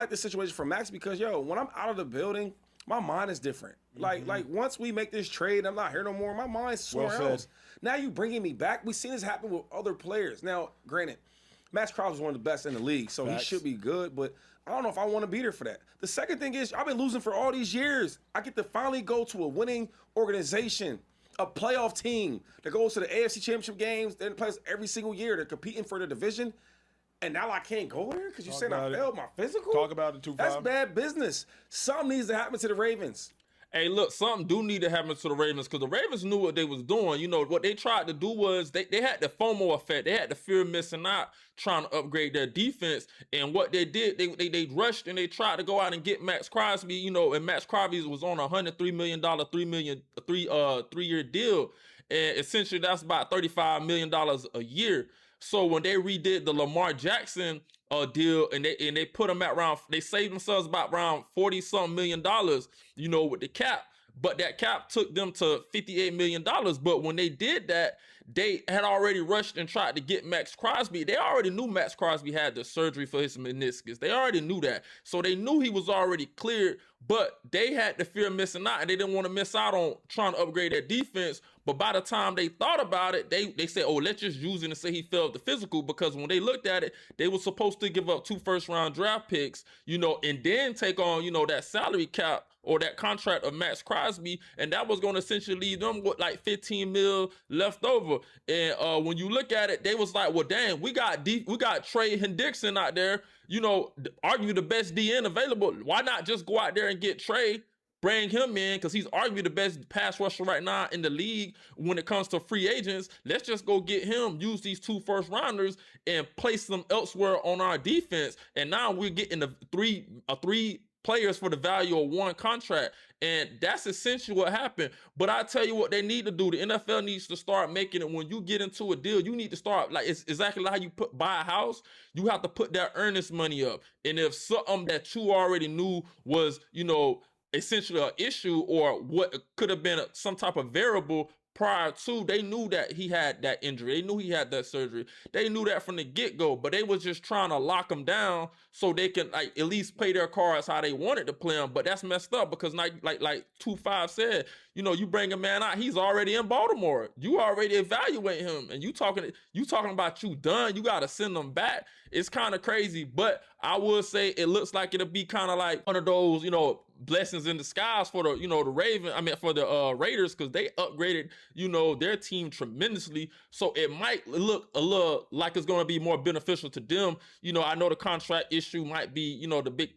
like the situation for Max because when I'm out of the building, my mind is different. Like once we make this trade, I'm not here no more. My mind's somewhere else. Now you bringing me back. We've seen this happen with other players. Now, granted, Max Crosby is one of the best in the league, so he should be good. But I don't know if I want to be there for that. The second thing is I've been losing for all these years. I get to finally go to a winning organization, a playoff team that goes to the AFC Championship games. They're in the playoffs every single year. They're competing for the division. And now I can't go there because you said I failed my physical? Talk about it, 2-5. That's bad business. Something needs to happen to the Ravens. Hey, look, something do need to happen to the Ravens because the Ravens knew what they was doing. You know, what they tried to do was they had the FOMO effect. They had the fear of missing out trying to upgrade their defense. And what they did, they rushed and they tried to go out and get Max Crosby, you know, and Max Crosby was on a $103 million, three-year deal. And essentially that's about $35 million a year. So when they redid the Lamar Jackson deal and they put them at around, they saved themselves about around $40-something million, you know, with the cap. But that cap took them to $58 million. But when they did that, they had already rushed and tried to get Max Crosby. They already knew Max Crosby had the surgery for his meniscus. They already knew that. So they knew he was already cleared, but they had the fear of missing out and they didn't want to miss out on trying to upgrade their defense. But by the time they thought about it, they said, oh, let's just use it and say he failed the physical, because when they looked at it, they were supposed to give up 2 first-round draft picks, you know, and then take on, you know, that salary cap or that contract of Max Crosby, and that was going to essentially leave them with like 15 mil left over. And when you look at it, they was like, well, damn, we got Trey Hendrickson out there, you know, argue the best DN available. Why not just go out there and get Trey, bring him in, because he's arguably the best pass rusher right now in the league when it comes to free agents. Let's just go get him, use these 2 first-rounders, and place them elsewhere on our defense. And now we're getting three players for the value of 1 contract. And that's essentially what happened. But I tell you what they need to do. The NFL needs to start making it, when you get into a deal, you need to start, like, it's exactly like how you buy a house. You have to put that earnest money up. And if something that you already knew was, you know, essentially an issue or what could have been some type of variable prior to, they knew that he had that injury. They knew he had that surgery. They knew that from the get-go, but they was just trying to lock him down so they can, like, at least play their cards how they wanted to play them. But that's messed up because like 2-5 said, you know, you bring a man out, he's already in Baltimore. You already evaluate him, and you talking about you done. You got to send them back. It's kind of crazy, but I would say it looks like it'll be kind of like one of those, you know, blessings in disguise for the, you know, for the Raiders, because they upgraded, you know, their team tremendously. So it might look a little like it's going to be more beneficial to them. You know, I know the contract issue might be, you know, the big